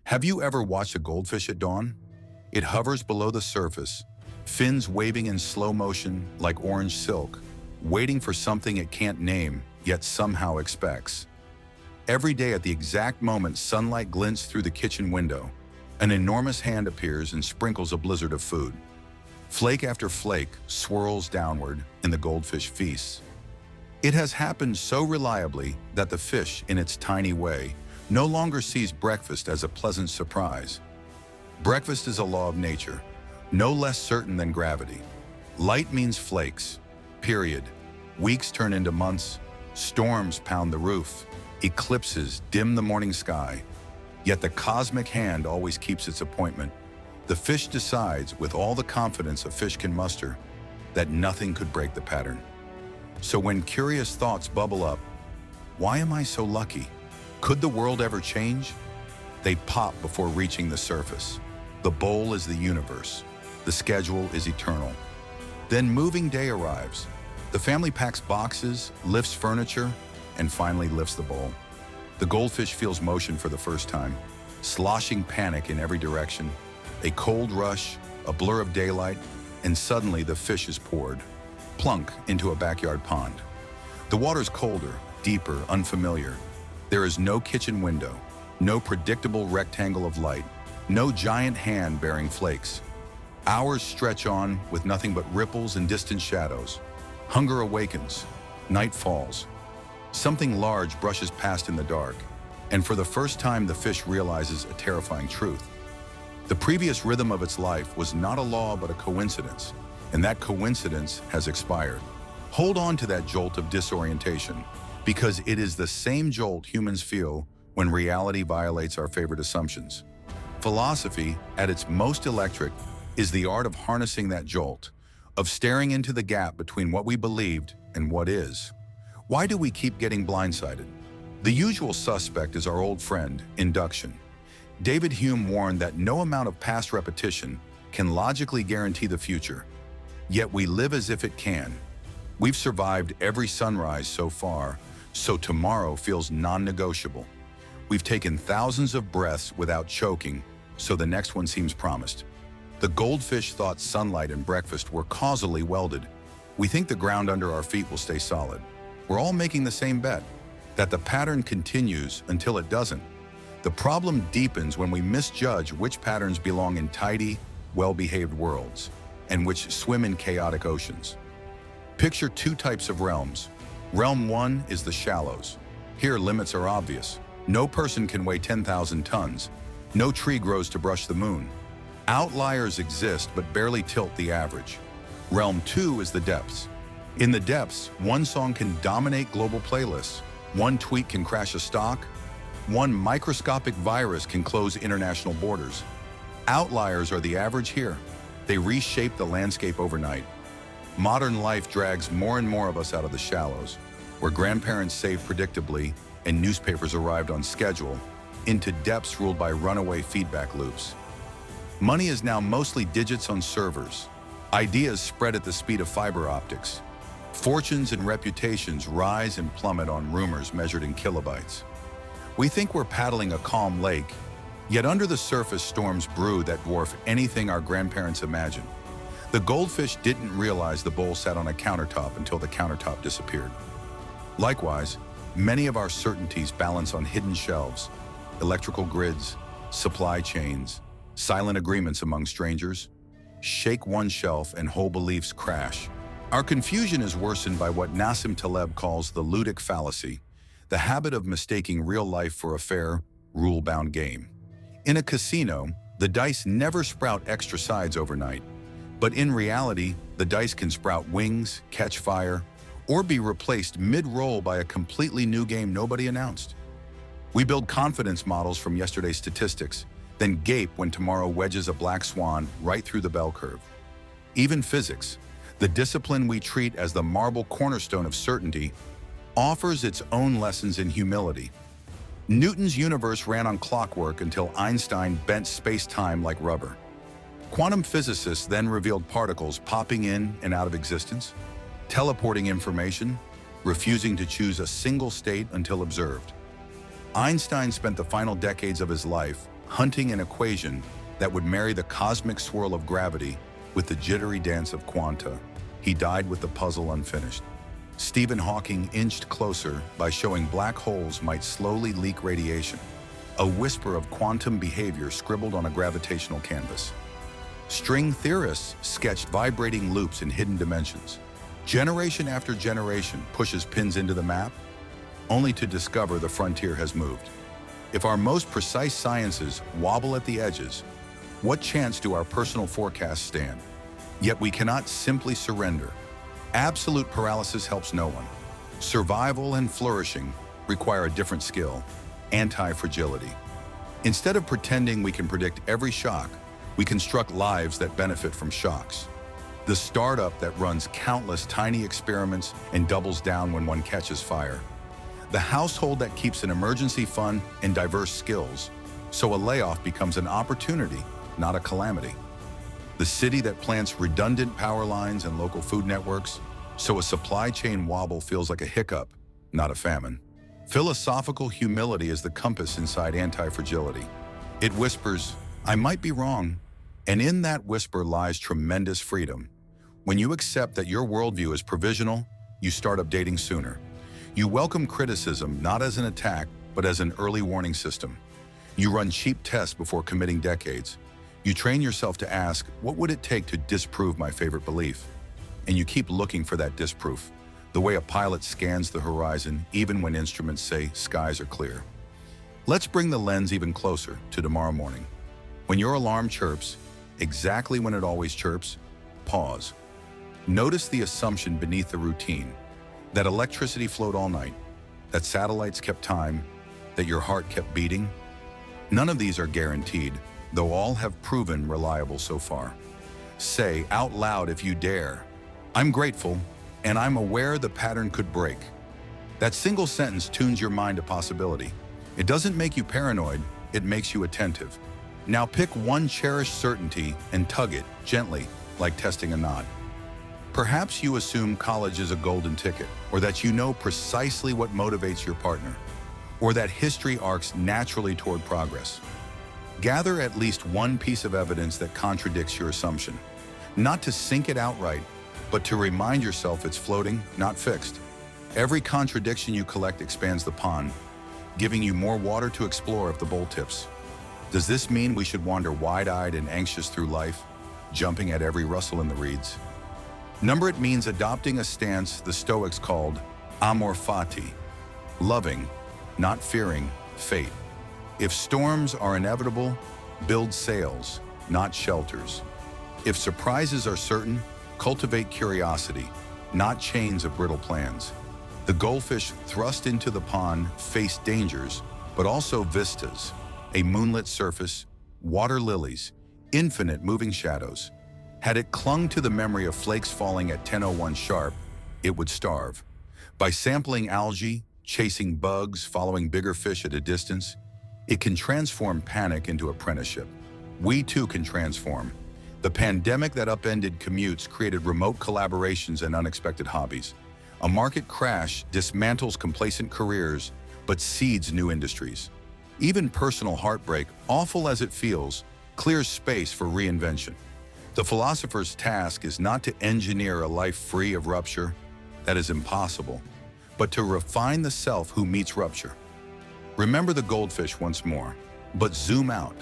Have you ever watched a goldfish at dawn? It hovers below the surface, fins waving in slow motion like orange silk, waiting for something it can't name, yet somehow expects. Every day at the exact moment sunlight glints through the kitchen window, an enormous hand appears and sprinkles a blizzard of food. Flake after flake swirls downward and the goldfish feasts. It has happened so reliably that the fish, in its tiny way, no longer sees breakfast as a pleasant surprise. Breakfast is a law of nature, no less certain than gravity. Light means flakes, period. Weeks turn into months, storms pound the roof, eclipses dim the morning sky. Yet the cosmic hand always keeps its appointment. The fish decides, with all the confidence a fish can muster, that nothing could break the pattern. So when curious thoughts bubble up, why am I so lucky? Could the world ever change? They pop before reaching the surface. The bowl is the universe. The schedule is eternal. Then moving day arrives. The family packs boxes, lifts furniture, and finally lifts the bowl. The goldfish feels motion for the first time, sloshing panic in every direction. A cold rush, a blur of daylight, and suddenly the fish is poured, plunk, into a backyard pond. The water's colder, deeper, unfamiliar. There is no kitchen window, no predictable rectangle of light, no giant hand bearing flakes. Hours stretch on with nothing but ripples and distant shadows. Hunger awakens, night falls. Something large brushes past in the dark, and for the first time the fish realizes a terrifying truth. The previous rhythm of its life was not a law but a coincidence, and that coincidence has expired. Hold on to that jolt of disorientation, because it is the same jolt humans feel when reality violates our favorite assumptions. Philosophy, at its most electric, is the art of harnessing that jolt, of staring into the gap between what we believed and what is. Why do we keep getting blindsided? The usual suspect is our old friend, induction. David Hume warned that no amount of past repetition can logically guarantee the future, yet we live as if it can. We've survived every sunrise so far, so tomorrow feels non-negotiable. We've taken thousands of breaths without choking, so the next one seems promised. The goldfish thought sunlight and breakfast were causally welded. We think the ground under our feet will stay solid. We're all making the same bet, that the pattern continues until it doesn't. The problem deepens when we misjudge which patterns belong in tidy, well-behaved worlds, and which swim in chaotic oceans. Picture two types of realms. Realm 1 is the shallows. Here, limits are obvious. No person can weigh 10,000 tons. No tree grows to brush the moon. Outliers exist but barely tilt the average. Realm 2 is the depths. In the depths, one song can dominate global playlists. One tweet can crash a stock. One microscopic virus can close international borders. Outliers are the average here. They reshape the landscape overnight. Modern life drags more and more of us out of the shallows, where grandparents saved predictably and newspapers arrived on schedule, into depths ruled by runaway feedback loops. Money is now mostly digits on servers. Ideas spread at the speed of fiber optics. Fortunes and reputations rise and plummet on rumors measured in kilobytes. We think we're paddling a calm lake, yet under the surface storms brew that dwarf anything our grandparents imagined. The goldfish didn't realize the bowl sat on a countertop until the countertop disappeared. Likewise, many of our certainties balance on hidden shelves, electrical grids, supply chains, silent agreements among strangers. Shake one shelf and whole beliefs crash. Our confusion is worsened by what Nassim Taleb calls the ludic fallacy, the habit of mistaking real life for a fair, rule-bound game. In a casino, the dice never sprout extra sides overnight. But in reality, the dice can sprout wings, catch fire, or be replaced mid-roll by a completely new game nobody announced. We build confidence models from yesterday's statistics, then gape when tomorrow wedges a black swan right through the bell curve. Even physics, the discipline we treat as the marble cornerstone of certainty, offers its own lessons in humility. Newton's universe ran on clockwork until Einstein bent space-time like rubber. Quantum physicists then revealed particles popping in and out of existence, teleporting information, refusing to choose a single state until observed. Einstein spent the final decades of his life hunting an equation that would marry the cosmic swirl of gravity with the jittery dance of quanta. He died with the puzzle unfinished. Stephen Hawking inched closer by showing black holes might slowly leak radiation, a whisper of quantum behavior scribbled on a gravitational canvas. String theorists sketched vibrating loops in hidden dimensions. Generation after generation pushes pins into the map, only to discover the frontier has moved. If our most precise sciences wobble at the edges, what chance do our personal forecasts stand? Yet we cannot simply surrender. Absolute paralysis helps no one. Survival and flourishing require a different skill: anti-fragility. Instead of pretending we can predict every shock, we construct lives that benefit from shocks. The startup that runs countless tiny experiments and doubles down when one catches fire. The household that keeps an emergency fund and diverse skills, so a layoff becomes an opportunity, not a calamity. The city that plants redundant power lines and local food networks, so a supply chain wobble feels like a hiccup, not a famine. Philosophical humility is the compass inside anti-fragility. It whispers, "I might be wrong," and in that whisper lies tremendous freedom. When you accept that your worldview is provisional, you start updating sooner. You welcome criticism not as an attack, but as an early warning system. You run cheap tests before committing decades. You train yourself to ask, what would it take to disprove my favorite belief? And you keep looking for that disproof, the way a pilot scans the horizon even when instruments say skies are clear. Let's bring the lens even closer to tomorrow morning. When your alarm chirps, exactly when it always chirps, pause. Notice the assumption beneath the routine, that electricity flowed all night, that satellites kept time, that your heart kept beating. None of these are guaranteed, though all have proven reliable so far. Say out loud if you dare, "I'm grateful, and I'm aware the pattern could break." That single sentence tunes your mind to possibility. It doesn't make you paranoid, it makes you attentive. Now pick one cherished certainty and tug it gently, like testing a knot. Perhaps you assume college is a golden ticket, or that you know precisely what motivates your partner, or that history arcs naturally toward progress. Gather at least one piece of evidence that contradicts your assumption, not to sink it outright, but to remind yourself it's floating, not fixed. Every contradiction you collect expands the pond, giving you more water to explore if the bowl tips. Does this mean we should wander wide-eyed and anxious through life, jumping at every rustle in the reeds? Number it means adopting a stance the Stoics called amor fati, loving, not fearing, fate. If storms are inevitable, build sails, not shelters. If surprises are certain, cultivate curiosity, not chains of brittle plans. The goldfish thrust into the pond faced dangers, but also vistas, a moonlit surface, water lilies, infinite moving shadows. Had it clung to the memory of flakes falling at 10:01 sharp, it would starve. By sampling algae, chasing bugs, following bigger fish at a distance, it can transform panic into apprenticeship. We too can transform. The pandemic that upended commutes created remote collaborations and unexpected hobbies. A market crash dismantles complacent careers, but seeds new industries. Even personal heartbreak, awful as it feels, clears space for reinvention. The philosopher's task is not to engineer a life free of rupture, that is impossible, but to refine the self who meets rupture. Remember the goldfish once more, but zoom out.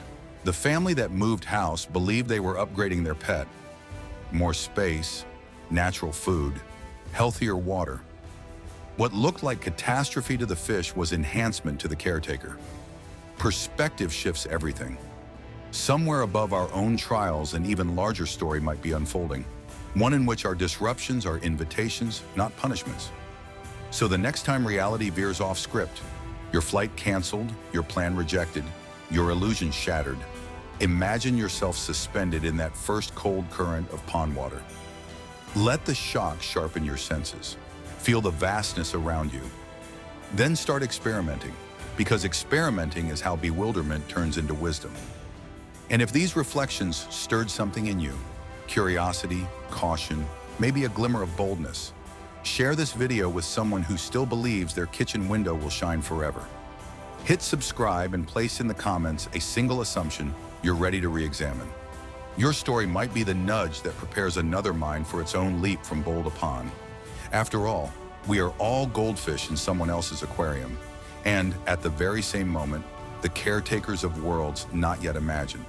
The family that moved house believed they were upgrading their pet. More space, natural food, healthier water. What looked like catastrophe to the fish was enhancement to the caretaker. Perspective shifts everything. Somewhere above our own trials, an even larger story might be unfolding, one in which our disruptions are invitations, not punishments. So the next time reality veers off script, your flight canceled, your plan rejected, your illusion shattered, imagine yourself suspended in that first cold current of pond water. Let the shock sharpen your senses. Feel the vastness around you. Then start experimenting, because experimenting is how bewilderment turns into wisdom. And if these reflections stirred something in you, curiosity, caution, maybe a glimmer of boldness, share this video with someone who still believes their kitchen window will shine forever. Hit subscribe and place in the comments a single assumption you're ready to re-examine. Your story might be the nudge that prepares another mind for its own leap from bowl to pond. After all, we are all goldfish in someone else's aquarium, and at the very same moment, the caretakers of worlds not yet imagined.